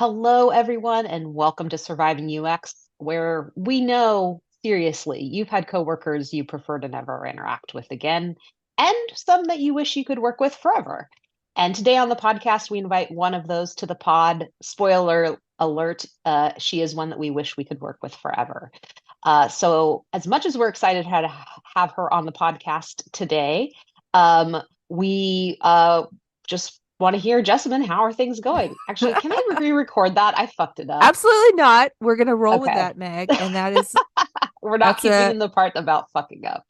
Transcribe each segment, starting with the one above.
Hello, everyone, and welcome to Surviving UX, where we know seriously you've had coworkers you prefer to never interact with again, and some that you wish you could work with forever. And today on the podcast, we invite one of those to the pod. Spoiler alert, she is one that we wish we could work with forever. So, as much as we're excited to have her on the podcast today, um, we just want to hear, Jessamine, how are things going? Actually, can I re-record that? I fucked it up. Absolutely not. We're gonna roll with Okay. that, Meg. And We're not that's keeping a in the part about fucking up.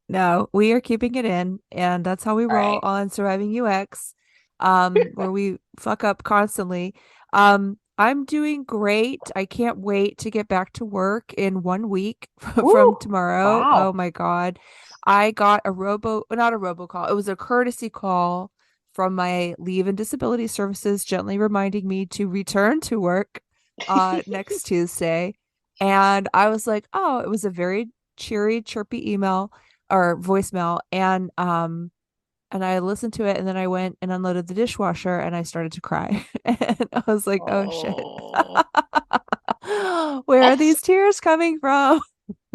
no, we are keeping it in, and that's how we All roll right. on Surviving UX, where we fuck up constantly. I'm doing great. I can't wait to get back to work in 1 week from Woo! tomorrow. Oh Wow. my God. I got not a robocall. It was a courtesy call from my leave and disability services, gently reminding me to return to work next Tuesday. And I was like, oh, it was a very cheery, chirpy email or voicemail. And I listened to it, and then I went and unloaded the dishwasher and I started to cry. And I was like, oh shit. Oh, Where are that's, these tears coming from?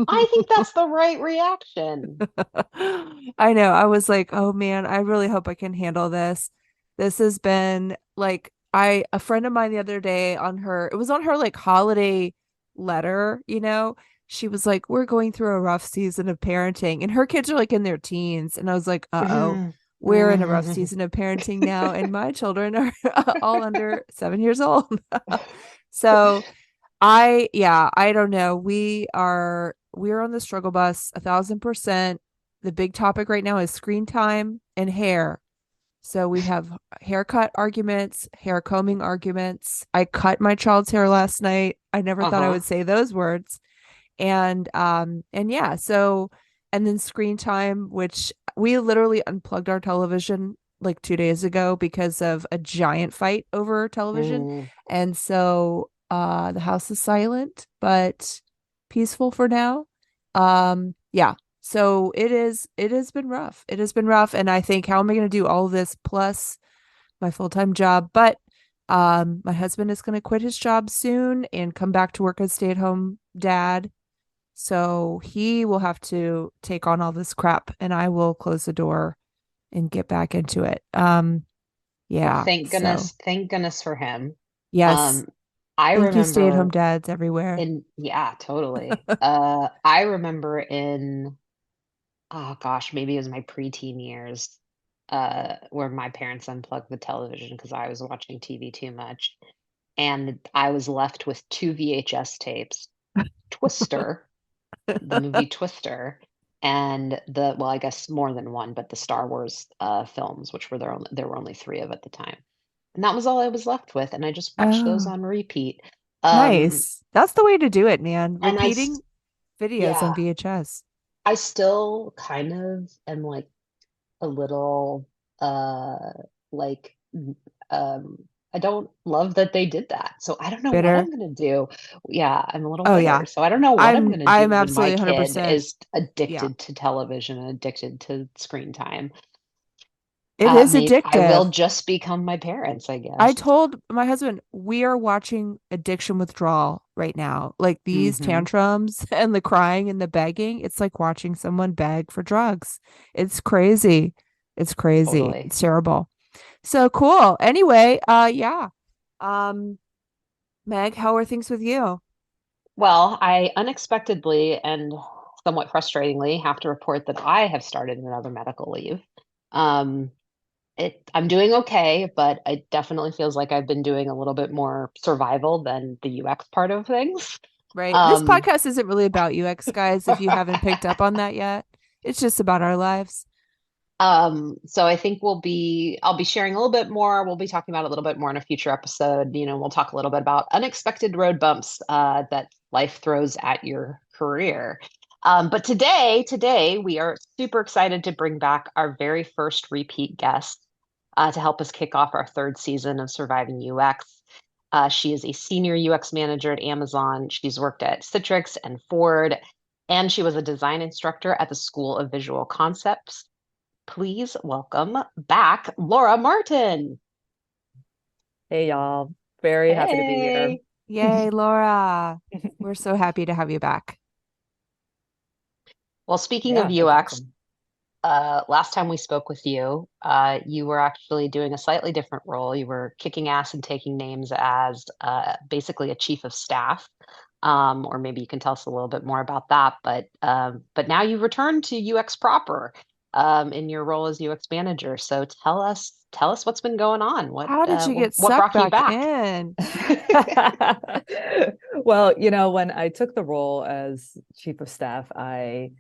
I think that's the right reaction. I know. I was like, oh man, I really hope I can handle this. This has been like a friend of mine the other day it was on her like holiday letter, She was like, we're going through a rough season of parenting, and her kids are like in their teens. And I was like, uh-oh, we're in a rough season of parenting now, and my children are all under 7 years old. So I don't know. We're on the struggle bus 1,000%. The big topic right now is screen time and hair. So we have haircut arguments, hair combing arguments. I cut my child's hair last night. I never thought I Uh-huh. would say those words. And yeah, so and then screen time, which we literally unplugged our television like 2 days ago because of a giant fight over television. Mm. And so the house is silent but peaceful for now. Yeah. So it has been rough. It has been rough. And I think, how am I going to do all of this plus my full-time job? But my husband is going to quit his job soon and come back to work as stay-at-home dad. So he will have to take on all this crap, and I will close the door and get back into it. Well, Yeah. thank So goodness, thank goodness for him. yes. Um, I Thank you, stay-at-home remember dads everywhere. yeah, totally. I remember in, oh gosh, maybe it was my preteen years, where my parents unplugged the television because I was watching TV too much. And I was left with two VHS tapes, Twister, the movie Twister, and well, I guess more than one, but the Star Wars films, which there were only three of at the time. And that was all I was left with, and I just watched those Oh, on repeat. Um, nice. That's the way to do it, man. and Repeating videos on yeah, VHS. I still kind of am like a little uh like um I don't love that they did that. So I don't know what I'm Bitter. gonna do. Yeah, I'm a little Oh bitter. yeah. So I don't know what I'm gonna I'm do when my absolutely kid 100%. is Yeah. addicted to television and addicted to screen time. It is Maybe I will addictive. just become my parents, I I guess. told my husband we are watching addiction withdrawal right now. Like these Hmm. tantrums and the crying and the begging, it's like watching someone beg for drugs. It's crazy. It's crazy. Totally. It's terrible. So cool. Anyway, yeah. Um, Meg, how are things with you? Well, I unexpectedly and somewhat frustratingly have to report that I have started another medical leave. Um, I'm doing okay, but it definitely feels like I've been doing a little bit more survival than the UX part of things. Right. This Um, podcast isn't really about UX, guys, if you haven't picked up on that yet. It's just about our lives. so I think I'll be sharing a little bit more. We'll be talking about it a little bit more in a future episode. We'll talk a little bit about unexpected road bumps that life throws at your career. But today we are super excited to bring back our very first repeat guest to help us kick off our third season of Surviving UX. She is a senior UX manager at Amazon. She's worked at Citrix and Ford, and she was a design instructor at the School of Visual Concepts. Please welcome back Laura Martin. Hey y'all. Very happy to be here. Hey. Yay, Laura. We're so happy to have you back. Well, speaking of Yeah, that's UX, awesome. last time we spoke with you, you were actually doing a slightly different role. You were kicking ass and taking names as basically a chief of staff, or maybe you can tell us a little bit more about that. But now you've returned to UX proper in your role as UX manager. So tell us what's been going on. How did you get What sucked brought you back back? in? Well, when I took the role as chief of staff, I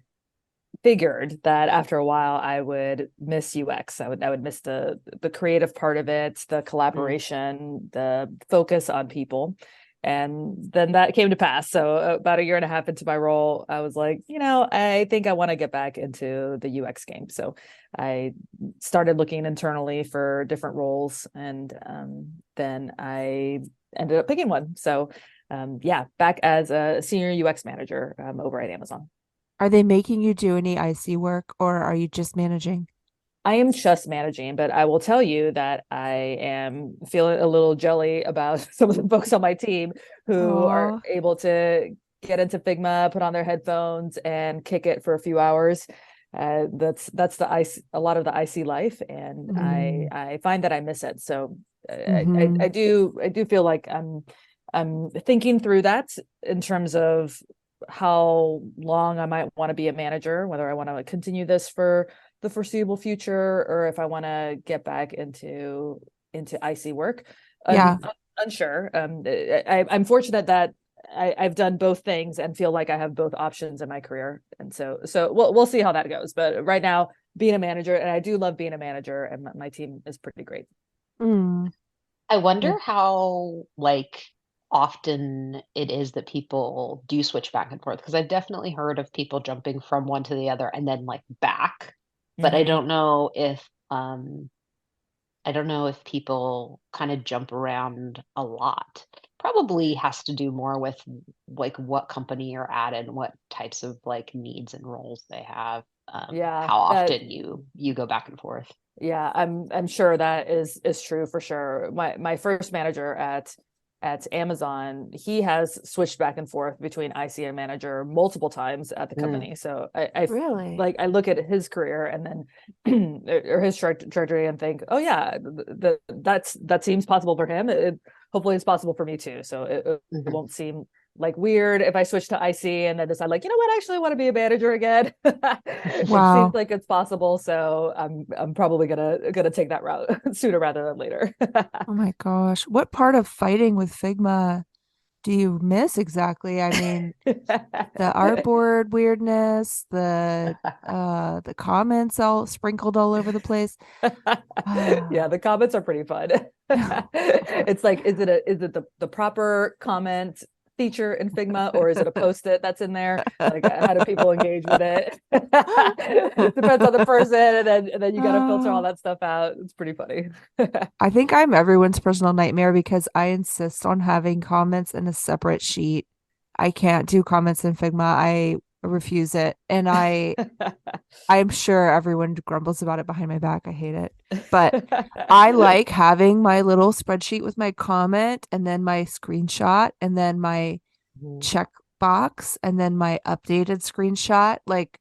figured that after a while I would miss UX. I would miss the creative part of it, the Mm, collaboration, the focus on people. And then that came to pass. So about a year and a half into my role, I was like, I think I want to get back into the UX game. So I started looking internally for different roles, and then I ended up picking one. So yeah, back as a senior UX manager over at Amazon. Are they making you do any IC work or are you just managing? I am just managing, but I will tell you that I am feeling a little jelly about some of the folks on my team who are Oh, able to get into Figma, put on their headphones, and kick it for a few hours. That's a lot of the IC life, and I mm, I find that I miss it. So I hmm. do feel like I'm thinking through that in terms of how long I might want to be a manager, whether I want to continue this for the foreseeable future, or if I want to get back into IC work. Yeah. Unsure. I'm fortunate that I've done both things and feel like I have both options in my career, and so we'll see how that goes. But right now, being a manager, and I do love being a manager, and my team is pretty great. Mm. I Yeah. wonder how often it is that people do switch back and forth because I've definitely heard of people jumping from one to the other and then back, but Mm-hmm. I don't know if people kind of jump around a lot. Probably has to do more with what company you're at and what types of needs and roles they have. Yeah, How that often you go back and forth. Yeah, I'm sure that is true for sure. My first manager at Amazon, he has switched back and forth between IC and manager multiple times at the Mm, company. So I Really? I look at his career and then or his trajectory and think, oh yeah, that seems possible for him. Hopefully it's possible for me too. So it mhm. won't seem like weird if I switch to IC and then decide like, what, I actually want to be a manager again. It seems Wow. like it's possible, so I'm probably gonna take that route sooner rather than later. Oh my gosh. What part of fighting with Figma do you miss exactly? I mean, the artboard weirdness, the comments all sprinkled all over the place. Yeah, Ah. the comments are pretty fun. It's like, is it the proper comment feature in Figma, or is it a post-it that's in there? Like, how do people engage with it? It depends on the person, and then you got to filter all Oh. that stuff out. It's pretty funny. I think I'm everyone's personal nightmare because I insist on having comments in a separate sheet. I can't do comments in Figma. I refuse it. And I'm sure everyone grumbles about it behind my back. I hate it. But I like having my little spreadsheet with my comment and then my screenshot and then my Mhm, check box and then my updated screenshot. Like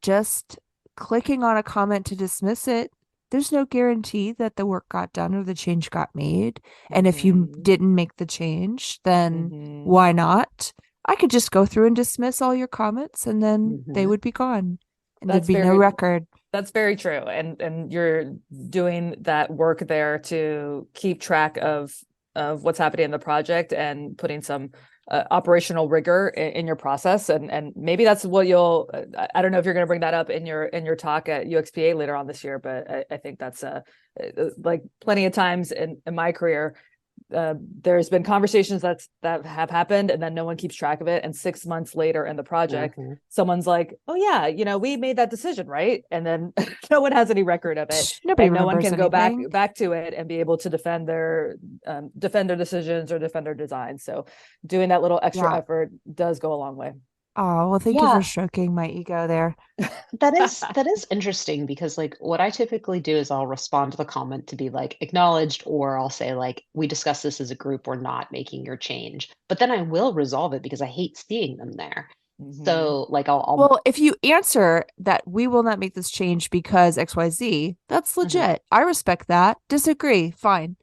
just clicking on a comment to dismiss it, there's no guarantee that the work got done or the change got made. And if you Mhm. didn't make the change, then Mhm. why not? I could just go through and dismiss all your comments and then they mhm, would be gone and there'd That's be no very record. That's very true. And you're doing that work there to keep track of what's happening in the project and putting some operational rigor in your process. And maybe that's what you'll, I don't know if you're going to bring that up in your talk at UXPA later on this year, but I think that's like plenty of times in my career, there's been conversations that have happened and then no one keeps track of it, and 6 months later in the project mhm. someone's like, oh yeah, we made that decision, right? And then no one has any record of it, Psh, nobody and no one remembers can go back anything. back to it and be able to defend their decisions or defend their design. So doing that little extra Yeah. effort does go a long way. Oh, well, thank you for Yeah, stroking my ego there. that is interesting because like what I typically do is I'll respond to the comment to be like acknowledged, or I'll say like we discussed this as a group, we're not making your change. But then I will resolve it because I hate seeing them there. Hmm. So like I'll Well, if you answer that we will not make this change because XYZ, that's mhm. legit. I respect that. Disagree, fine.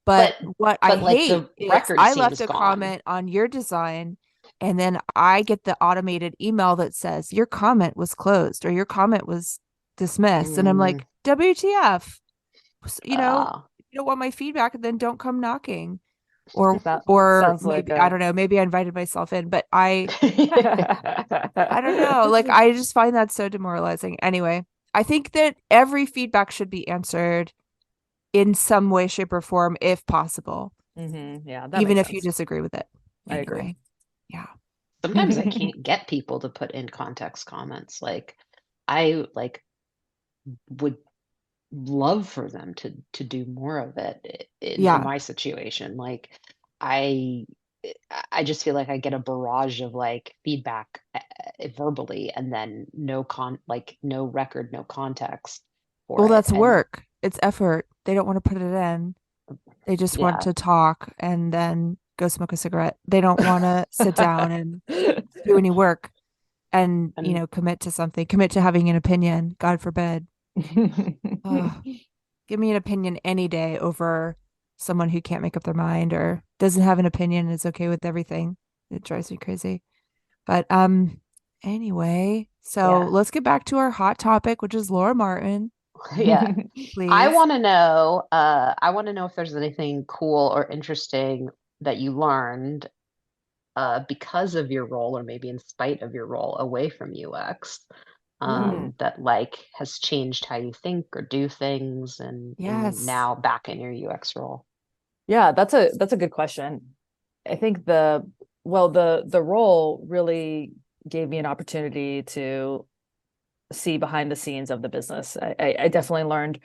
But but what I but like hate the is record I left seems a gone. comment on your design and then I get the automated email that says your comment was closed or your comment was dismissed. And I'm Mm, like, WTF? uh, You don't want my feedback, then don't come knocking. Or That or sounds like maybe I a don't know, maybe I invited myself in, but I don't know. Like I just find that so demoralizing. Anyway, I think that every feedback should be answered in some way, shape, or form if possible, Yeah, that even makes if you sense. disagree with it. I agree. Anyway, yeah. Sometimes I can't get people to put in context comments. Like I like would love for them to do more of it in Yeah. my situation. Like I I just feel like I get a barrage of like feedback verbally and then no record, no context for Well, it. that's And work. It's effort. They don't want to put it in. They just want yeah, to talk and then go smoke a cigarette. They don't want to sit down and do any work and, and commit to something, commit to having an opinion, God forbid. Oh, give me an opinion any day over someone who can't make up their mind or doesn't have an opinion and is okay with everything. It drives me crazy. But anyway, so yeah. let's get back to our hot topic, which is Laura Martin, Yeah. please. I want to know if there's anything cool or interesting that you learned because of your role, or maybe in spite of your role away from UX, Ooh, that like has changed how you think or do things, and yes. now back in your UX role. Yeah, that's a good question. I think the role really gave me an opportunity to see behind the scenes of the business. I definitely learned.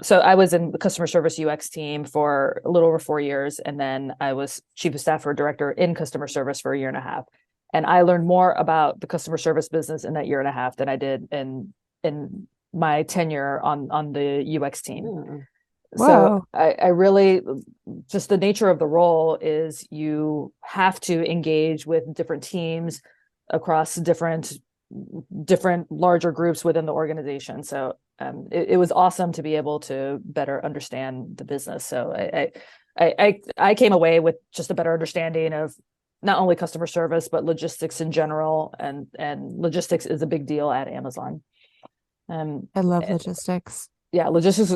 So I was in the customer service UX team for a little over 4 years, and then I was chief of staff or director in customer service for a year and a half. And I learned more about the customer service business in that year and a half than I did in my tenure on the UX team. Mm. So Whoa. I really just the nature of the role is you have to engage with different teams across different larger groups within the organization. So it was awesome to be able to better understand the business. So I came away with just a better understanding of not only customer service but logistics in general, and logistics is a big deal at Amazon. Um, I love logistics. yeah, logistics,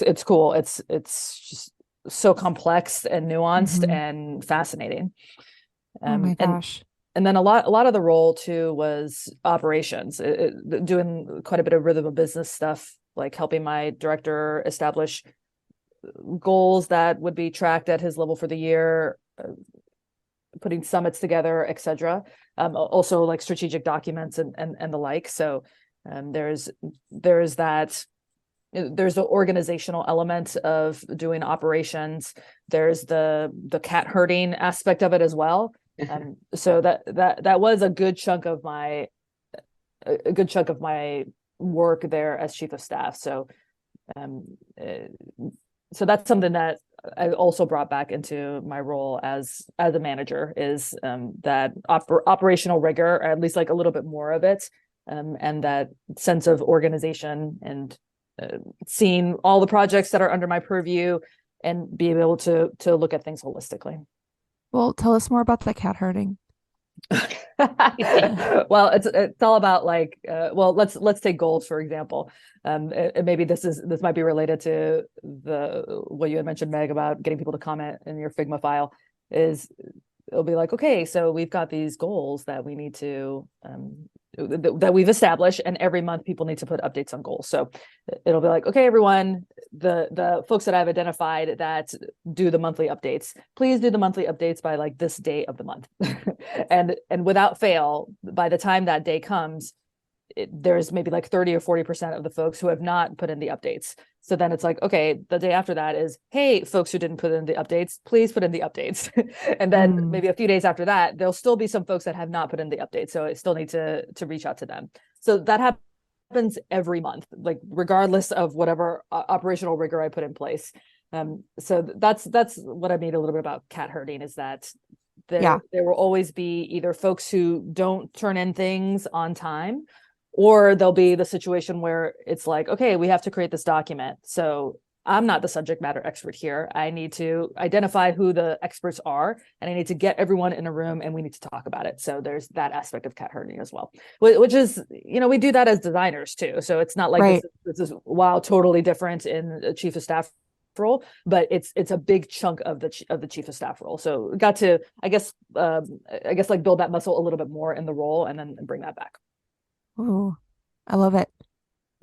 it's cool. It's just so complex and nuanced Hmm. and fascinating. Oh Um, my and gosh. and then a lot of the role too was operations, doing quite a bit of rhythm of business stuff, like helping my director establish goals that would be tracked at his level for the year, putting summits together, etc. Also like strategic documents and the like. So there's that there's the organizational element of doing operations. There's the cat herding aspect of it as well. So that was a good chunk of my work there as chief of staff. Um, so that's something that I also brought back into my role as a manager, is that operational rigor, or at least like a little bit more of it, and that sense of organization, and seeing all the projects that are under my purview and being able to look at things holistically. Well, tell us more about the cat herding. Well, it's all about like well, let's take goals for example. And maybe this might be related to the what you had mentioned, Meg, about getting people to comment in your Figma file. Is it'll be like, okay, so we've got these goals that we need to that we've established, and every month people need to put updates on goals. So it'll be like, okay, everyone, the folks that I've identified that do the monthly updates, please do the monthly updates by like this day of the month. And without fail, by the time that day comes, there's maybe like 30 or 40% of the folks who have not put in the updates. So then it's like, okay, the day after that is, hey, folks who didn't put in the updates, please put in the updates. And then maybe a few days after that, there'll still be some folks that have not put in the updates. So I still need to reach out to them. So that happens every month, like regardless of whatever operational rigor I put in place. So that's what I mean a little bit about cat herding, is that Yeah. there will always be either folks who don't turn in things on time, or there'll be the situation where it's like, okay, we have to create this document. So I'm not the subject matter expert here. I need to identify who the experts are, and I need to get everyone in a room and we need to talk about it. So there's that aspect of cat herding as well, which is, we do that as designers too. So it's not like Right. this is wow, totally different in a chief of staff role, but it's a big chunk of the chief of staff role. So got to, I guess like build that muscle a little bit more in the role and then bring that back. Ooh, I love it.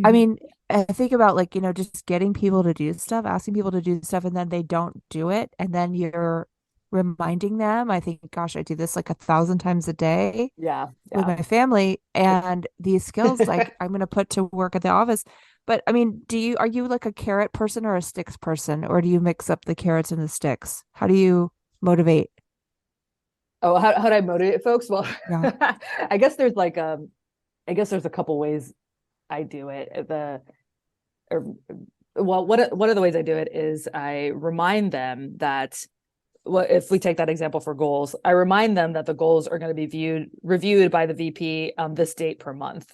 I mean, I think about like, just getting people to do stuff, asking people to do stuff, and then they don't do it. And then you're reminding them. I think, gosh, I do this like 1,000 times a day Yeah, with yeah. my family. And these skills, like, I'm going to put to work at the office. But I mean, are you like a carrot person or a sticks person, or do you mix up the carrots and the sticks? How do you motivate? Oh, how do I motivate folks? Well, Yeah. I guess there's like I guess there's a couple ways I do it. Or, well, one of the ways I do it is I remind them that, well, if we take that example for goals, I remind them that the goals are going to be reviewed by the VP on this date per month.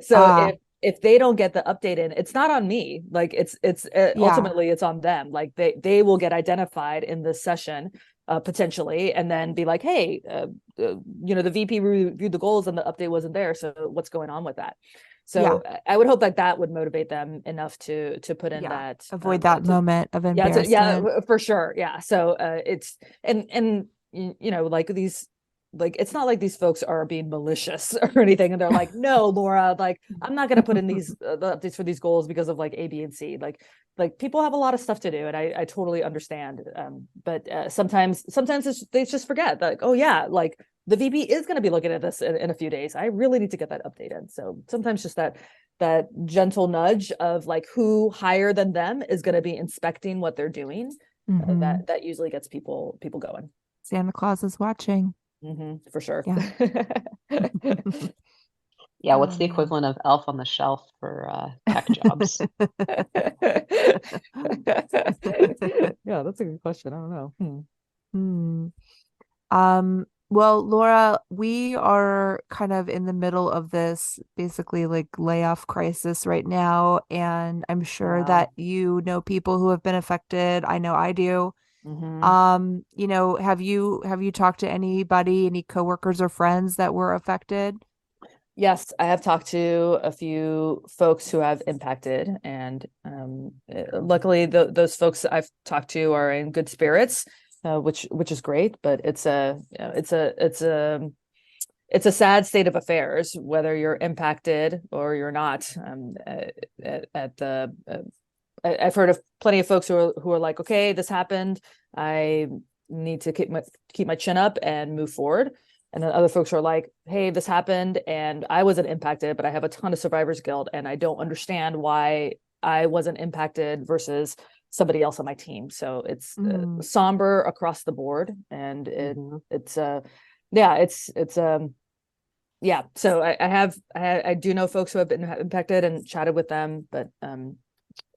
So Ah, if they don't get the update in, it's not on me. Like it's yeah, ultimately it's on them. Like they will get identified in this session potentially, and then be like, hey, the VP reviewed the goals and the update wasn't there. So what's going on with that? yeah, So I would hope that that would motivate them enough to put in yeah. that Avoid that to moment of yeah, embarrassment. for sure. Yeah. So it's and like these, like it's not like these folks are being malicious or anything, and they're like, no, Laura, like I'm not going to put in these the updates for these goals because of like A, B, and C. Like people have a lot of stuff to do, and I totally understand. But sometimes they just forget that, like, oh yeah, like the VP is going to be looking at this in a few days. I really need to get that updated. So sometimes just that gentle nudge of like who higher than them is going to be inspecting what they're doing, Hmm. that usually gets people going. Santa Claus is watching. For sure. Yeah. Yeah, what's Oh the man. equivalent of elf on the shelf for tech jobs? Yeah, that's a good question. I don't know. Hmm. Well, Laura, we are kind of in the middle of this basically like layoff crisis right now, and I'm sure Yeah. that you know people who have been affected. I know I do. Hmm. Have you talked to anybody, any coworkers or friends that were affected? Yes, I have talked to a few folks who have impacted, and luckily those folks I've talked to are in good spirits, which is great. But it's a sad state of affairs, whether you're impacted or you're not. At the I've heard of plenty of folks who are like, okay, this happened. I need to keep my chin up and move forward. And then other folks are like, hey, this happened and I wasn't impacted, but I have a ton of survivor's guilt and I don't understand why I wasn't impacted versus somebody else on my team. So it's Mm, somber across the board, and Hmm. it's yeah, it's yeah. So I do know folks who have been impacted and chatted with them, but mm,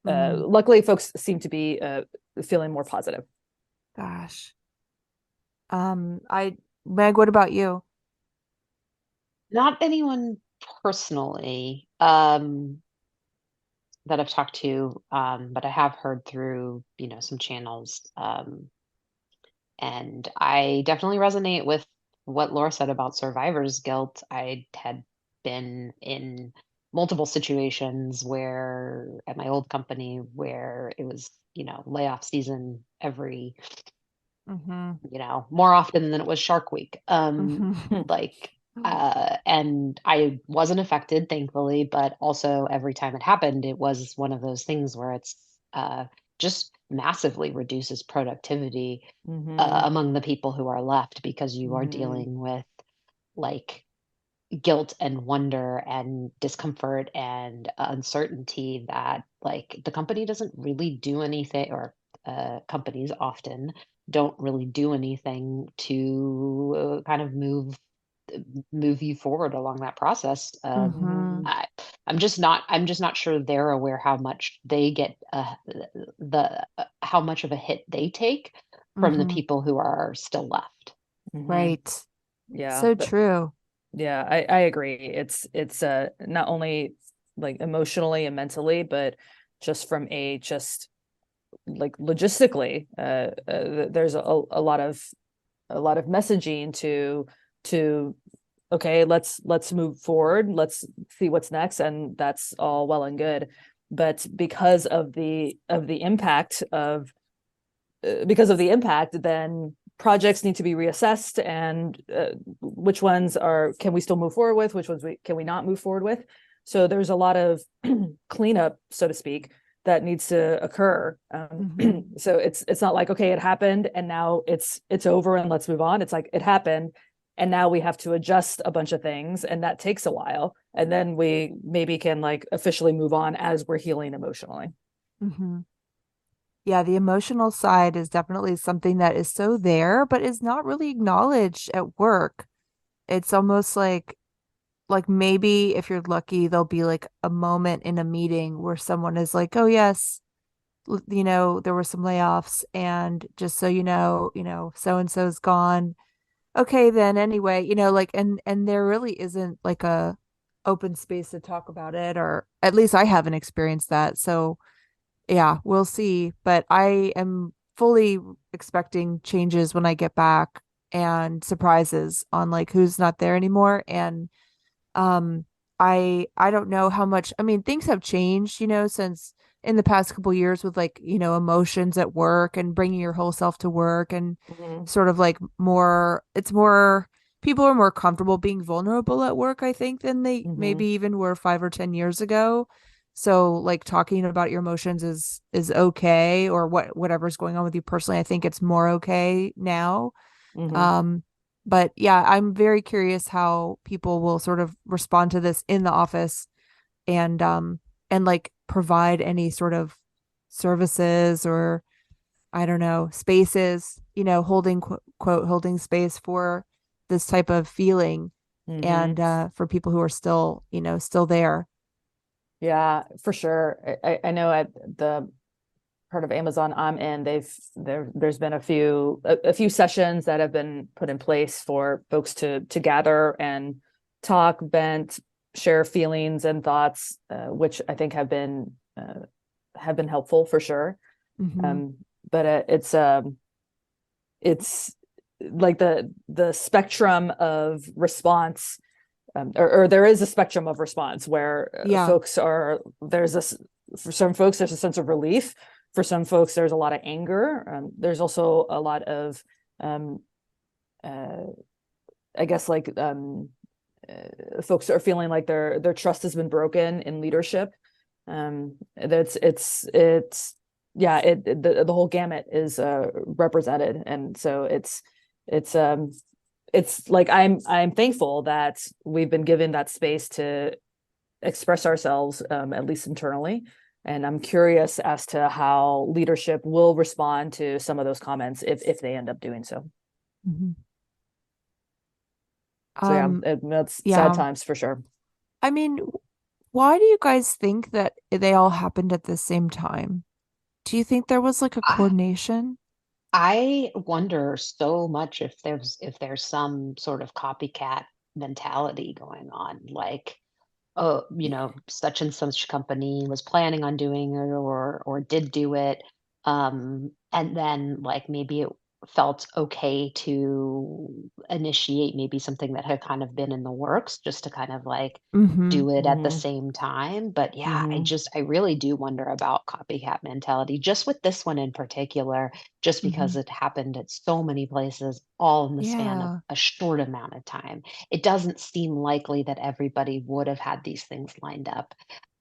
luckily folks seem to be feeling more positive. gosh. Meg, what about you? Not anyone personally that I've talked to, but I have heard through, some channels. And I definitely resonate with what Laura said about survivor's guilt. I had been in multiple situations where at my old company where it was, layoff season every, Mm-hmm. more often than it was Shark Week. Mm-hmm. Like, and I wasn't affected, thankfully, but also every time it happened, it was one of those things where it's just massively reduces productivity Hmm. among the people who are left because you are Hmm. dealing with like guilt and wonder and discomfort and uncertainty that like the company doesn't really do anything, or companies often don't really do anything to kind of move you forward along that process. Mm-hmm. I, I'm just not sure they're aware how much they get, how much of a hit they take from the Mm-hmm. people who are still left. Hmm. Right. Yeah, So true. yeah, I agree. It's not only like emotionally and mentally, but just from a just like logistically, there's a lot of messaging to okay, let's move forward, let's see what's next, and that's all well and good. But of the impact of because of the impact, then projects need to be reassessed, and which ones are can we still move forward with, which ones can we not move forward with. So there's a lot of cleanup, so to speak, that needs to occur. Mm-hmm. So it's not like okay, it happened and now it's over and let's move on. It's like it happened and now we have to adjust a bunch of things, and that takes a while, and then we maybe can like officially move on as we're healing emotionally. Mm-hmm. Yeah, the emotional side is definitely something that is so there, but is not really acknowledged at work. It's almost like maybe if you're lucky, there'll be like a moment in a meeting where someone is like, "Oh yes, there were some layoffs, and just so so and so's gone." Okay, then anyway, like and there really isn't like a open space to talk about it, or at least I haven't experienced that. So yeah, we'll see. But I am fully expecting changes when I get back and surprises on like who's not there anymore. And um I don't know how much, I mean, things have changed, since in the past couple years with like, emotions at work and bringing your whole self to work and Mm-hmm. sort of like more it's more people are more comfortable being vulnerable at work, I think, than they maybe Mm-hmm. even were 5 or 10 years ago. So like talking about your emotions is okay, or whatever's going on with you personally, I think it's more okay now. Mm-hmm. um, but yeah, I'm very curious how people will sort of respond to this in the office, and like provide any sort of services, or I don't know, spaces, holding quote holding space for this type of feeling, Mm-hmm. and for people who are still, still there. Yeah, for sure. I know at the part of Amazon I'm in, there's been a few sessions that have been put in place for folks to gather and talk, vent, share feelings and thoughts, which I think have been helpful for sure. Mm-hmm. Um, but it's like the spectrum of response, or there is a spectrum of response where Yeah. folks are there's this for some folks there's a sense of relief, for some folks there's a lot of anger, there's also a lot of um, uh, I guess like folks are feeling like their trust has been broken in leadership. That's it's yeah, the whole gamut is represented, and so it's it's like I'm thankful that we've been given that space to express ourselves, at least internally. And I'm curious as to how leadership will respond to some of those comments if they end up doing so. Mm-hmm. So yeah, Um, that's sad yeah. times for sure. I mean, why do you guys think that they all happened at the same time? Do you think there was like a I, coordination? I wonder so much if there's some sort of copycat mentality going on, like, oh, such and such company was planning on doing it, or did do it, and then like maybe it felt okay to initiate maybe something that had kind of been in the works, just to kind of like Mm-hmm. do it at the Mm-hmm. same time. But yeah, Mm-hmm. I really do wonder about copycat mentality, just with this one in particular, just Mm-hmm. because it happened at so many places all in the span of Yeah. a short amount of time. It doesn't seem likely that everybody would have had these things lined up.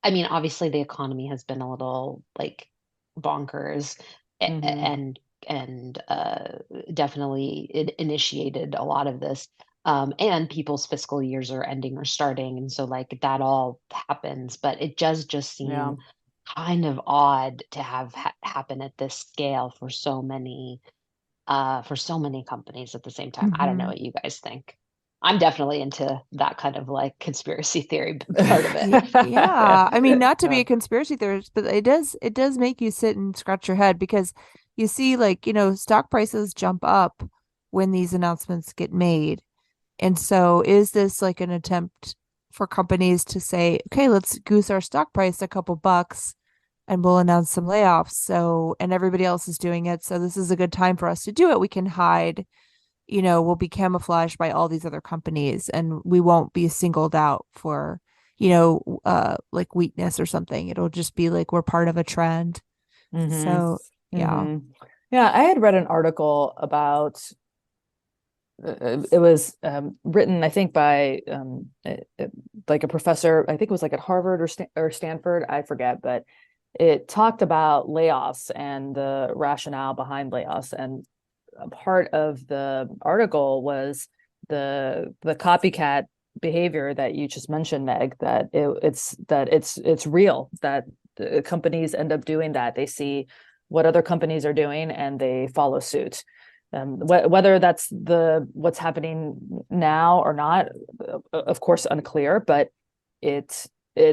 I mean, obviously the economy has been a little like bonkers, Mm-hmm. and definitely it initiated a lot of this. And people's fiscal years are ending or starting, and so like that all happens. But it does just Yeah. seem kind of odd to have happen at this scale for so many companies at the same time. I don't know Hmm. what you guys think. I'm definitely into that kind of like conspiracy theory part of it. Yeah. I mean, not to be Yeah. a conspiracy theorist, but it does make you sit and scratch your head because you see like, stock prices jump up when these announcements get made. And so is this like an attempt for companies to say, okay, let's goose our stock price a couple bucks and we'll announce some layoffs. So, and everybody else is doing it. So this is a good time for us to do it. We can hide, we'll be camouflaged by all these other companies and we won't be singled out for, like weakness or something. It'll just be like we're part of a trend. Hmm. So, yeah. Hmm. Yeah, I had read an article about it was written, I think, by like a professor. I think it was like at Harvard or Stanford, I forget, but it talked about layoffs and the rationale behind layoffs. And a part of the article was the copycat behavior that you just mentioned, Meg. It's real that companies end up doing that. They see what other companies are doing and they follow suit. Whether that's what's happening now or not, of course, unclear. But it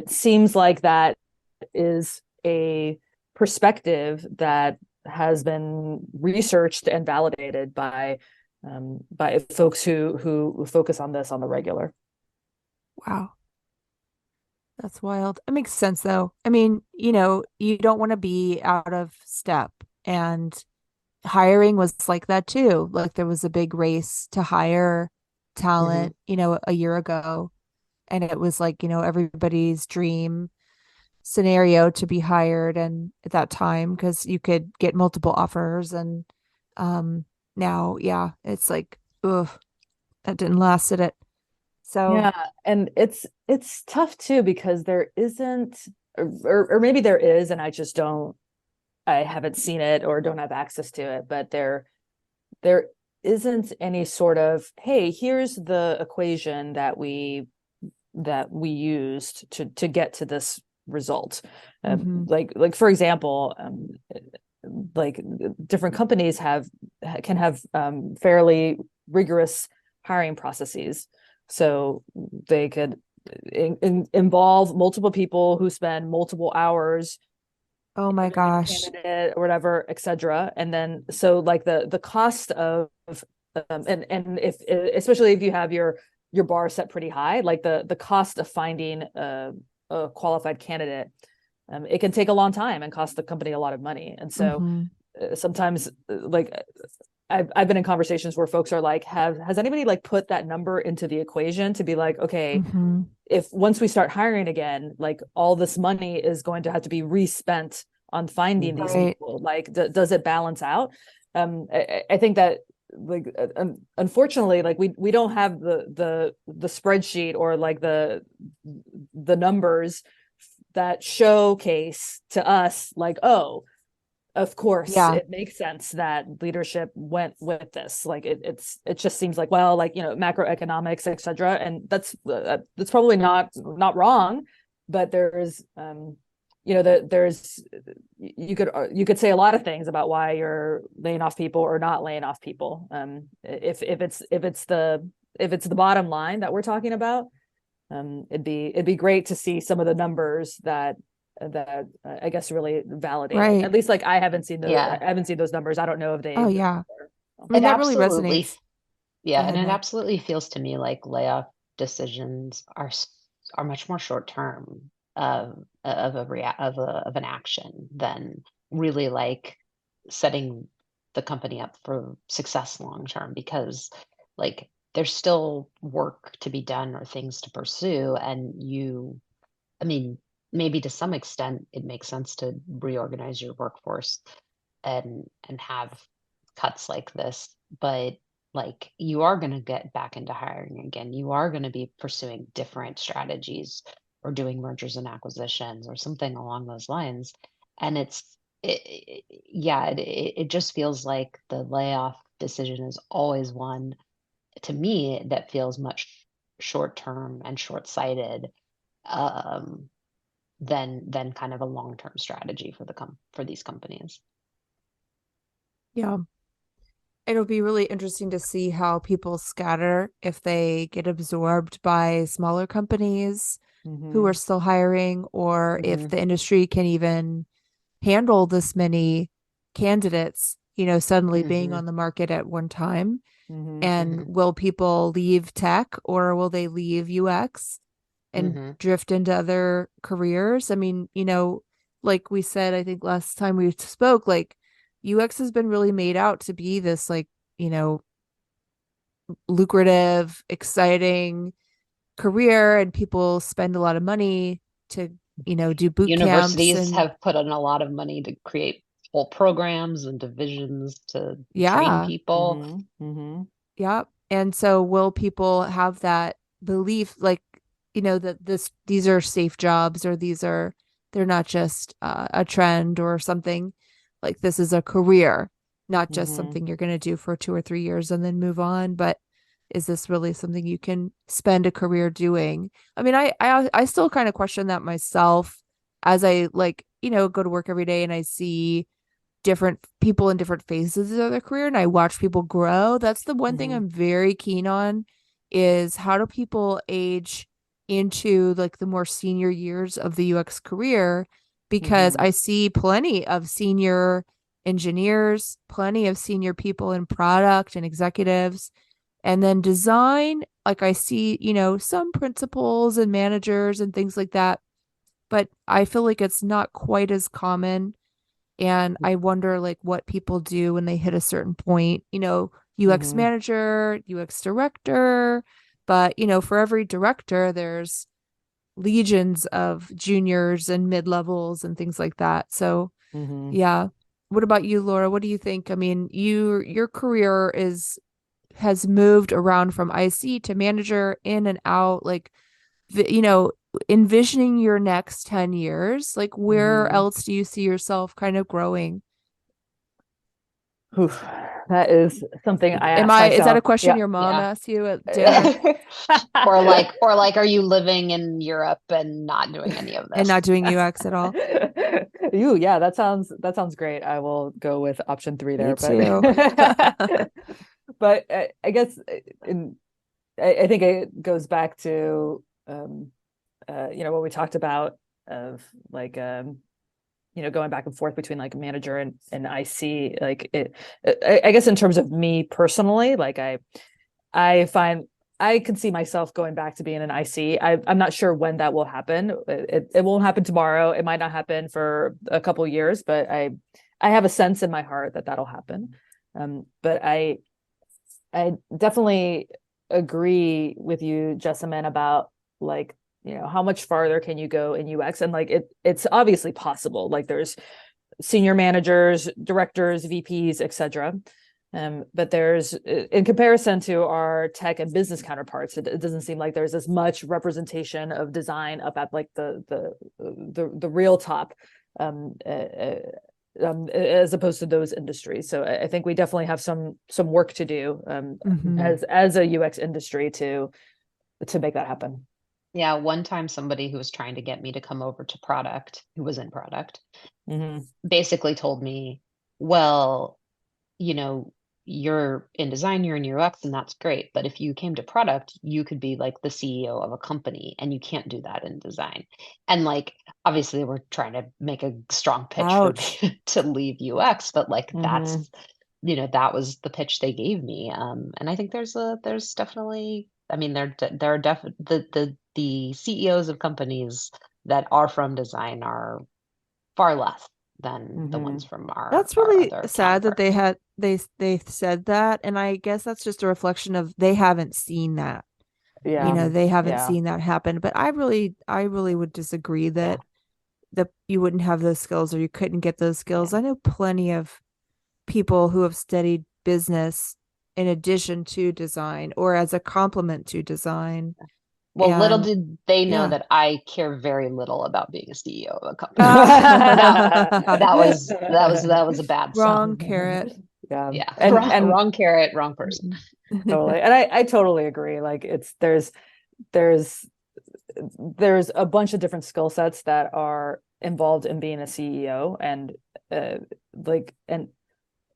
seems like that is a perspective that has been researched and validated by folks who focus on this on the regular. Wow. That's wild. It makes sense though. I mean, you don't want to be out of step. And hiring was like that too. Like there was a big race to hire Hmm. talent, a year ago. And it was like, everybody's dream scenario to be hired and at that time because you could get multiple offers and um now, yeah, it's like, ugh, that didn't last, did it? So, Yeah, and it's tough too because there isn't, or maybe there is, and I haven't seen it or don't have access to it, but there isn't any sort of, hey, here's the equation that we used to get to this result. mhm. Like for example, like different companies can have fairly rigorous hiring processes. So they could involve multiple people who spend multiple hours Oh my interviewing a gosh. candidate or whatever, et cetera. And then so like the cost of and if especially if you have your bar set pretty high, like the cost of finding a qualified candidate, it can take a long time and cost the company a lot of money. And so Mhm. sometimes like I've been in conversations where folks are like, has anybody like put that number into the equation to be like, okay, Mhm. if once we start hiring again, like all this money is going to have to be respent on finding these Mhm. Right. people, like does it balance out? I think that like unfortunately, like we don't have the spreadsheet or like the numbers that showcase to us like, oh, of course Yeah. it makes sense that leadership went with this. Like it just seems like, well, like, macroeconomics, etc. And that's probably not wrong, but there's there's you could say a lot of things about why you're laying off people or not laying off people. If it's the bottom line that we're talking about, it'd be great to see some of the numbers that I guess really validate it. Right. At least like I Yeah, haven't seen those numbers. I don't know if Oh they've been yeah. out there. I mean, it that really absolutely, resonates. Go yeah, and ahead, it Meg. absolutely feels to me like layoff decisions are much more short term of an action than really like setting the company up for success long term, because like there's still work to be done or things to pursue, and I mean, maybe to some extent it makes sense to reorganize your workforce and have cuts like this, but like you are going to get back into hiring again. You are going to be pursuing different strategies or doing mergers and acquisitions or something along those lines. And yeah, it just feels like the layoff decision is always one to me, that feels much short term and short sighted, um, than kind of a long term strategy for for these companies. Yeah. It'll be really interesting to see how people scatter if they get absorbed by smaller companies who are Mm-hmm. still hiring, or if Hmm. the industry can even handle this many candidates, suddenly being Hmm. on the market at one time. Mm-hmm. And Hmm. will people leave tech, or will they leave UX and Hmm. drift into other careers? I mean, like we said, I think last time we spoke, like UX has been really made out to be this like, you know, lucrative, exciting career, and people spend a lot of money to, do boot camps Universities and have put in a lot of money to create whole programs and divisions to train yeah. people. Mm-hmm. Mm-hmm. Yeah. And so will people have that belief, like, that these are safe jobs, or they're not just a trend or something, like this is a career, not just Mm-hmm. something you're going to do for 2 or 3 years and then move on, but is this really something you can spend a career doing? I mean, I still kind of question that myself as I like, go to work every day and I see different people in different phases of their career and I watch people grow. That's the one thing Mm-hmm. I'm very keen on, is how do people age into like the more senior years of the UX career, because Mm-hmm. I see plenty of senior engineers, plenty of senior people in product and executives. And then design, like I see, some principals and managers and things like that, but I feel like it's not quite as common. And I wonder like what people do when they hit a certain point, UX Mm-hmm. manager, UX director. But, for every director, there's legions of juniors and mid levels and things like that. So, Mm-hmm. yeah. What about you, Laura? What do you think? I mean, your career has moved around from IC to manager, in and out. Like, you know, envisioning your next 10 years, like where Mm-hmm. else do you see yourself kind of growing? Oof, that is something I Am ask I, is that a myself. question Yeah. your mom Yeah. asked you at dinner Or like, are you living in Europe and not doing any of and this? not doing UX at all? Yeah, that sounds great. I will go with option three Me there, but too. but I guess I think it goes back to what we talked about of like going back and forth between like manager and IC. Like I guess in terms of me personally, like I find I can see myself going back to being an IC. I'm not sure when that will happen. It won't happen tomorrow. It might not happen for a couple of years, but I have a sense in my heart that that'll happen. But I definitely agree with you, Jessamine, about like how much farther can you go in UX, and like it's obviously possible. Like there's senior managers, directors, VPs, etc. But there's, in comparison to our tech and business counterparts, it doesn't seem like there's as much representation of design up at like the real top, um, uh, uh, as opposed to those industries. So I think we definitely have some work to do Hmm. as a UX industry to make that happen. Yeah, one time somebody who was trying to get me to come over to product, who was in product, Mm-hmm. basically told me, well, you know, you're in design, you're in UX, and that's great. But if you came to product, you could be like the CEO of a company, and you can't do that in design. And like, obviously, they were trying to make a strong pitch for Ouch. me to leave UX, but like, Mm-hmm. that was the pitch they gave me. And I think there's definitely, I mean, there are definitely the CEOs of companies that are from design are far less than the Mm-hmm. ones from our That's our really other sad that counterparts. they said that, and I guess that's just a reflection of they haven't seen that. Yeah. They haven't Yeah. seen that happen. But I really would disagree Yeah. that you wouldn't have those skills or you couldn't get those skills. Yeah. I know plenty of people who have studied business in addition to design or as a complement to design. Well, little And did they know yeah. that I care very little about being a CEO of a company. That Ah. that was a bad Wrong sign. carrot. Yeah. Yeah. And Wrong carrot, wrong person. totally. And I totally agree. Like there's there's a bunch of different skill sets that are involved in being a CEO, and uh like and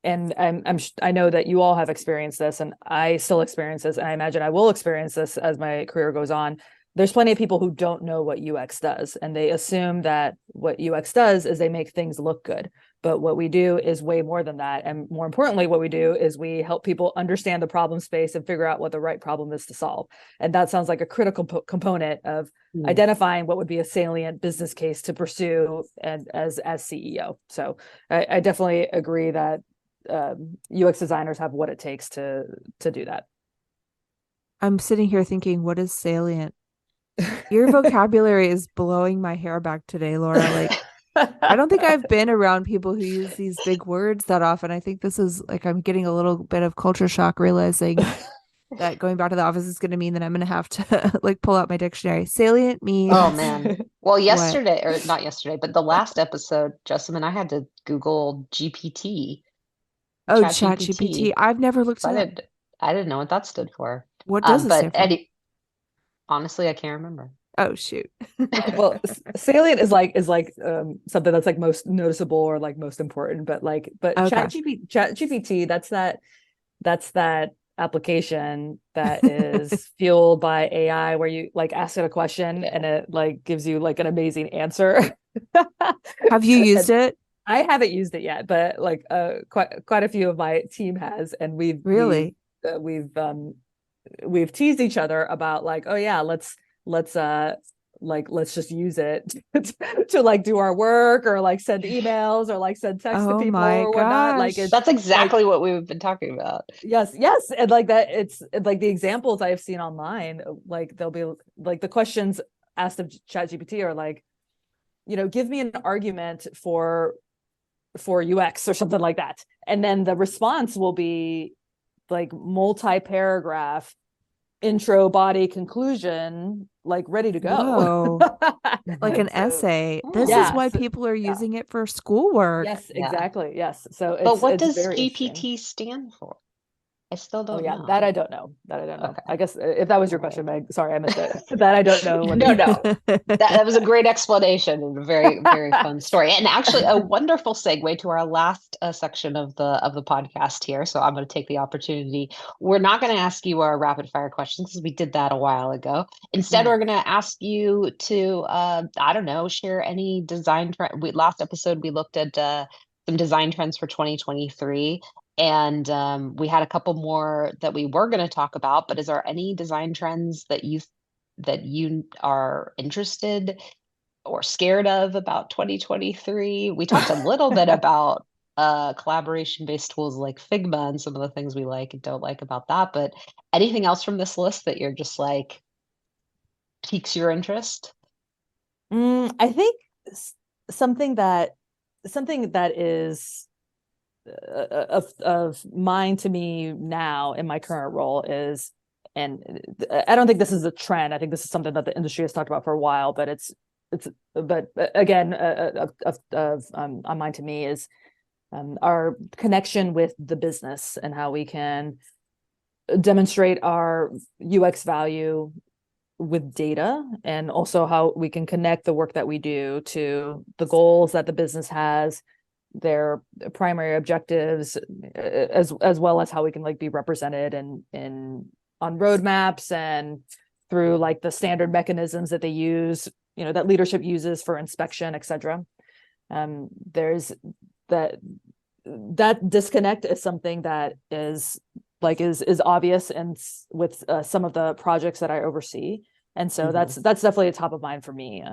I know that you all have experienced this, and I still experience this, and I imagine I will experience this as my career goes on. There's plenty of people who don't know what UX does, and they assume that what UX does is they make things look good. But what we do is way more than that. And more importantly, what we do is we help people understand the problem space and figure out what the right problem is to solve. And that sounds like a critical component of Mm. identifying what would be a salient business case to pursue and as CEO. So I definitely agree that UX designers have what it takes to do that. I'm sitting here thinking, what is salient? Your vocabulary is blowing my hair back today, Laura. Like, I don't think I've been around people who use these big words that often. I think this is like I'm getting a little bit of culture shock, realizing that going back to the office is going to mean that I'm going to have to like pull out my dictionary. Salient Oh means man. Well, what? yesterday, or not yesterday, but the last episode, Justin and I had to Google GPT, Oh, Chat Chat GPT. GPT. I've never looked I it up. didn't know what that stood for. What does it But stand for? Eddie, honestly, I can't remember. Oh, shoot. Okay. Well, salient is like something that's like most noticeable or like most important, but Okay. Chat GPT, that's that application that is fueled by AI, where you like ask it a question Yeah. and it like gives you like an amazing answer. Have you used And it? I haven't used it yet, but like quite a few of my team has, and Really? we've teased each other about like, oh yeah, let's let's just use it to like do our work or like send emails or like send texts to Oh people my or whatnot. Like it's That's like exactly what we've been talking about. yes, and like that it's like the examples I've seen online, like they'll be like the questions asked of ChatGPT are like, give me an argument for UX or something like that. And then the response will be like multi-paragraph intro, body, conclusion, like ready to go. Whoa. Like an So essay. This is Oh, yeah, why so, people are yeah, using it for schoolwork. yes, yeah. exactly. Yes. So But what it's does very interesting. GPT stand for? I still Oh don't yeah, that know. I don't know. That I don't know. Okay. I guess if that was your All right. question, Meg, sorry, I missed it. That I don't know what No, it no. That was a great explanation and a very, very fun story. And actually a wonderful segue to our last section of the podcast here. So I'm going to take the opportunity. We're not going to ask you our rapid fire questions because we did that a while ago. Instead, we're going to ask you to I don't know, share any design trend. Last episode we looked at some design trends for 2023. And we had a couple more that we were going to talk about, but is there any design trends that you are interested or scared of about 2023? We talked a little bit about collaboration based tools like Figma and some of the things we like and don't like about that, but anything else from this list that you're just like piques your interest? I think something that is of mine to me now in my current role is, and I don't think this is a trend. I think this is something that the industry has talked about for a while, but but again, on mine to me is our connection with the business and how we can demonstrate our UX value with data, and also how we can connect the work that we do to the goals that the business has, their primary objectives, as well as how we can like be represented in on roadmaps and through like the standard mechanisms that they use, that leadership uses for inspection, etc. There's that disconnect is something that is obvious and with some of the projects that I oversee. And so that's definitely a top of mind for me.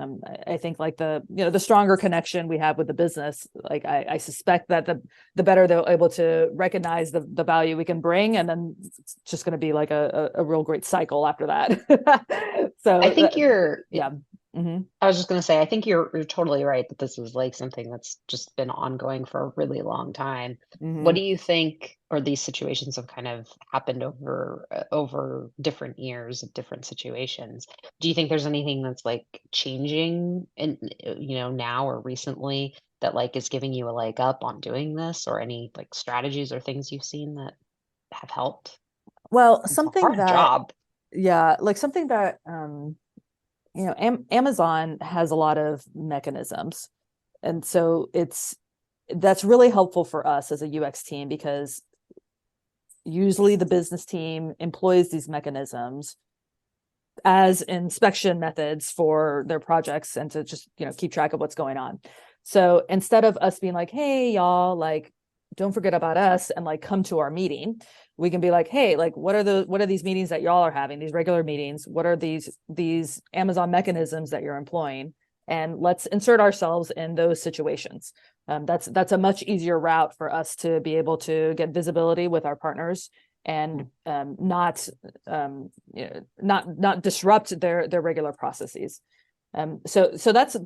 I think like the stronger connection we have with the business, like I suspect that the better they're able to recognize the value we can bring, and then it's just going to be like a real great cycle after that. I So think you're yeah. Mm-hmm. I was just going to say, I think you're totally right that this is like something that's just been ongoing for a really long time. What Mm-hmm. do you think, or these situations have kind of happened over different years of different situations? Do you think there's anything that's like changing in now or recently that like is giving you a leg up on doing this, or any like strategies or things you've seen that have helped? Well, It's a something hard that, job. yeah, like something that, Amazon has a lot of mechanisms. And so that's really helpful for us as a UX team, because usually the business team employs these mechanisms as inspection methods for their projects and to just, keep track of what's going on. So instead of us being like, hey, y'all, like, don't forget about us and like come to our meeting, we can be like, hey, like, what are these meetings that y'all are having, these regular meetings? What are these Amazon mechanisms that you're employing? And let's insert ourselves in those situations. That's a much easier route for us to be able to get visibility with our partners and not disrupt their regular processes. So that's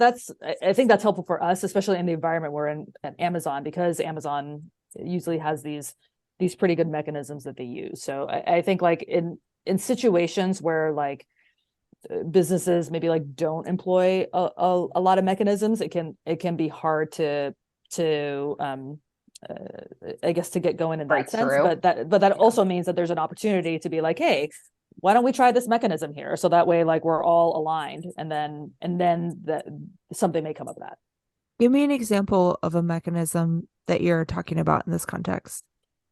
I think that's helpful for us, especially in the environment we're in at Amazon, because Amazon usually has these pretty good mechanisms that they use. So I think like in situations where like businesses maybe like don't employ a lot of mechanisms, it can be hard to I guess to get going in that Break sense. through. But that also means that there's an opportunity to be like, hey, why don't we try this mechanism here? So that way, like, we're all aligned, and then that something may come of that. Give me an example of a mechanism that you're talking about in this context.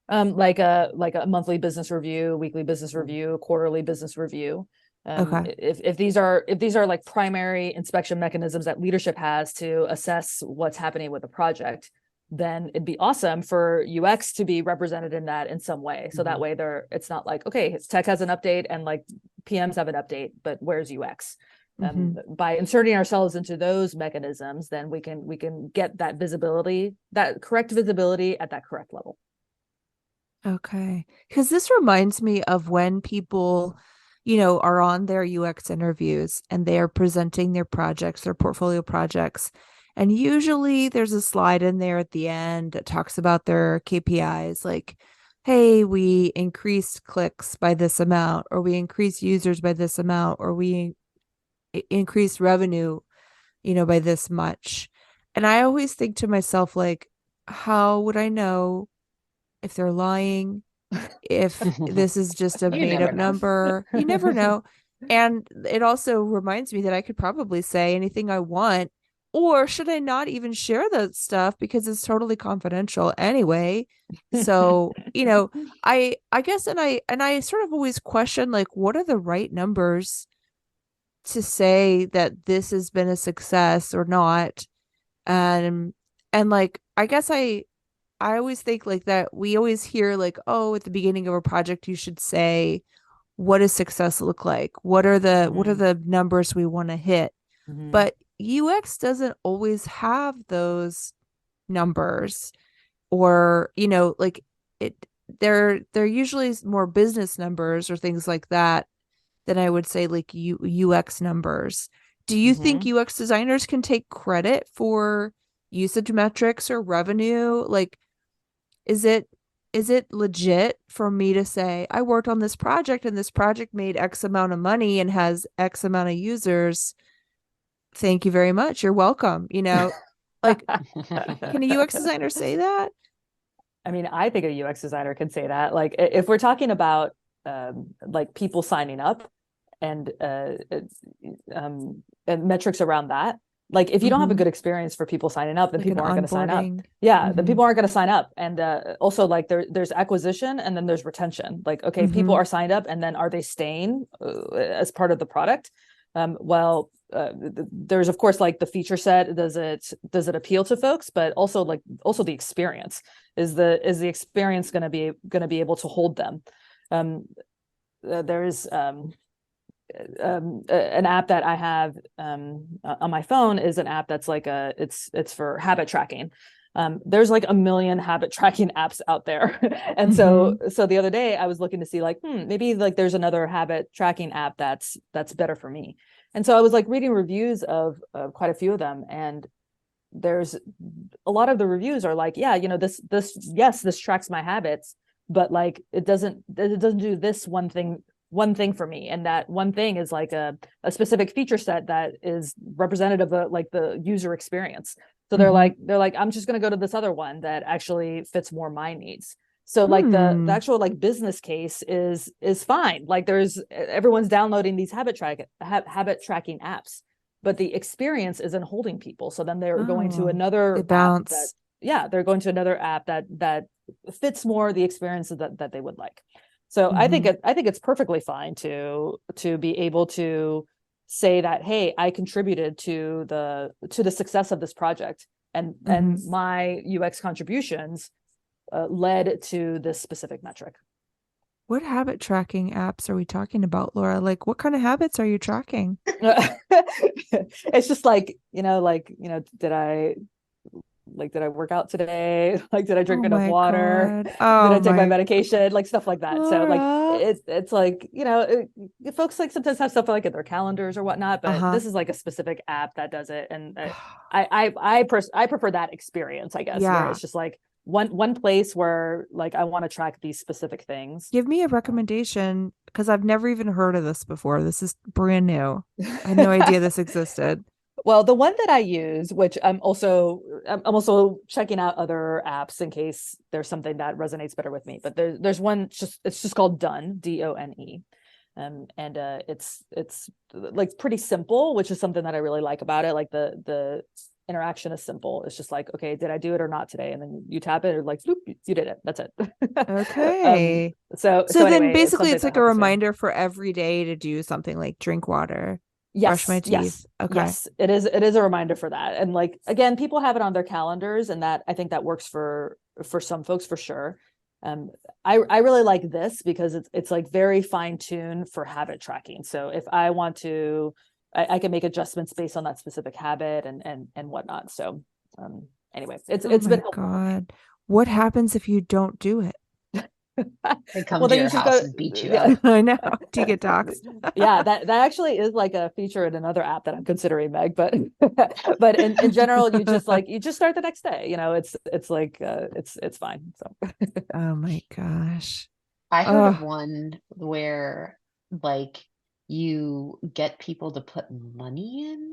Like a monthly business review, weekly business review, quarterly business review. Okay. If these are like primary inspection mechanisms that leadership has to assess what's happening with the project, then it'd be awesome for UX to be represented in that in some way. So that way it's not like, okay, tech has an update and like PMs have an update, but where's UX? By inserting ourselves into those mechanisms, then we can get that visibility, that correct visibility at that correct level. Okay. Because this reminds me of when people, are on their UX interviews and they are presenting their projects, their portfolio projects. And usually there's a slide in there at the end that talks about their KPIs, like, hey, we increased clicks by this amount, or we increased users by this amount, or we increased revenue, by this much. And I always think to myself, like, how would I know if they're lying, if this is just a You made never up know. number? You never know. And it also reminds me that I could probably say anything I want, or should I not even share that stuff because it's totally confidential anyway? So, I guess and I sort of always question, like, what are the right numbers to say that this has been a success or not? And like, I guess I always think like that we always hear like, oh, at the beginning of a project, you should say, what does success look like? What are the numbers we want to hit? Mm-hmm. But UX doesn't always have those numbers, or, like it they're usually more business numbers or things like that than I would say like UX numbers. Do you think Mm-hmm. UX designers can take credit for usage metrics or revenue? Like, is it legit for me to say I worked on this project and this project made X amount of money and has X amount of users? Thank you very much. You're welcome. Like, can a UX designer say that? I mean, I think a UX designer can say that. Like, if we're talking about like people signing up and and metrics around that, like if you don't have a Mm-hmm. good experience for people signing up, then Like an people aren't going to sign up. onboarding. Yeah, then Mm-hmm. people aren't going to sign up. And also, like, there's acquisition and then there's retention. Like, okay, people Mm-hmm. are signed up, and then are they staying as part of the product? Well, there's of course like the feature set. Does it appeal to folks? But also the experience. Is the experience going to be able to hold them? There's an app that I have on my phone is an app that's like it's for habit tracking. There's like a million habit tracking apps out there. And so Mm-hmm. the other day I was looking to see like, maybe like there's another habit tracking app that's better for me. And so I was like reading reviews of quite a few of them, and there's a lot of the reviews are like, yeah, this tracks my habits, but like it doesn't do this one thing for me. And that one thing is like a specific feature set that is representative of like the user experience. So they're like, I'm just going to go to this other one that actually fits more my needs. So like the actual like business case is fine. Like everyone's downloading these habit tracking apps, but the experience isn't holding people. So then they're going to another app they're going to another app that fits more the experiences that they would like. So I think it's perfectly fine to be able to say that, hey, I contributed to the success of this project, and my UX contributions led to this specific metric. What habit tracking apps are we talking about, Laura? Like, what kind of habits are you tracking? It's just like, did I work out today? Like, did I drink enough water? Did I take my medication? Like stuff like that. Laura. So like, it's like, folks like sometimes have stuff like in their calendars or whatnot, but this is like a specific app that does it. And I prefer that experience, I guess, where it's just like one place where like, I want to track these specific things. Give me a recommendation, because I've never even heard of this before. This is brand new. I had no idea this existed. Well, the one that I use, which I'm also checking out other apps in case there's something that resonates better with me. But there's one it's just called Done, DONE. And it's like pretty simple, which is something that I really like about it. Like the interaction is simple. It's just like, okay, did I do it or not today? And then you tap it, or like, bloop, you did it. That's it. Okay. So then anyway, basically it's like a reminder for every day to do something like drink water. Brush my teeth. Yes. Okay. Yes, it is a reminder for that. And like, again, people have it on their calendars, and that I think that works for some folks for sure. I really like this because it's like very fine-tuned for habit tracking. So if I want to, I can make adjustments based on that specific habit and whatnot. So anyway, it's been helpful. God. What happens if you don't do it? They come to your house and beat you up. I know. Do you get doxxed? Yeah, that actually is like a feature in another app that I'm considering, Meg. But in general, you just start the next day. It's like it's fine. So. Oh my gosh. I heard of one where like you get people to put money in,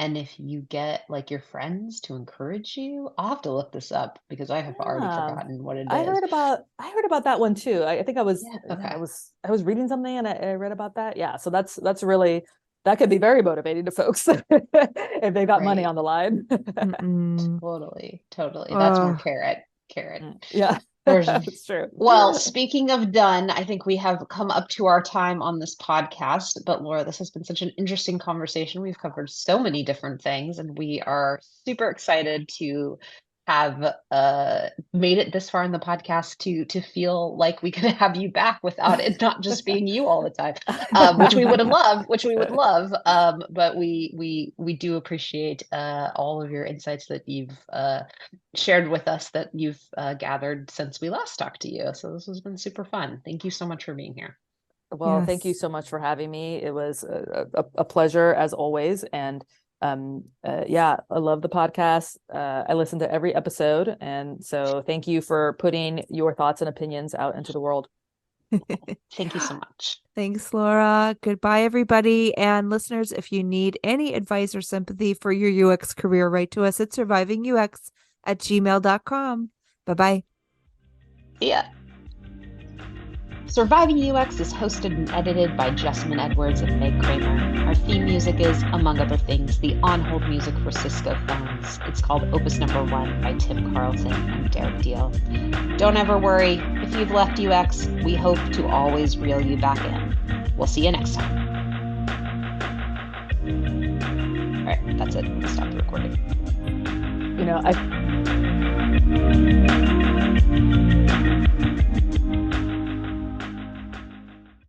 and if you get like your friends to encourage you, I'll have to look this up because I have already forgotten what it is. I heard about that one too. I think I was okay. I was reading something and I read about that. Yeah, so that's really, that could be very motivating to folks if they got money on the line. Totally. That's more carrot. Yeah. That's true. Well, speaking of done, I think we have come up to our time on this podcast. But Laura, this has been such an interesting conversation. We've covered so many different things, and we are super excited to have made it this far in the podcast to feel like we could have you back without it not just being you all the time, which we would love. But we do appreciate all of your insights that you've shared with us, that you've gathered since we last talked to you. So this has been super fun. Thank you so much for being here. Well, thank you so much for having me. It was a pleasure as always. And I love the podcast. I listen to every episode. And so thank you for putting your thoughts and opinions out into the world. Thank you so much. Thanks, Laura. Goodbye, everybody. And listeners, if you need any advice or sympathy for your UX career, write to us at survivingux@gmail.com. Bye-bye. Yeah. Surviving UX is hosted and edited by Jessamine Edwards and Meg Kramer. Our theme music is, among other things, the on-hold music for Cisco phones. It's called Opus Number 1 by Tim Carlson and Derek Deal. Don't ever worry. If you've left UX, we hope to always reel you back in. We'll see you next time. All right, that's it. Stop the recording. I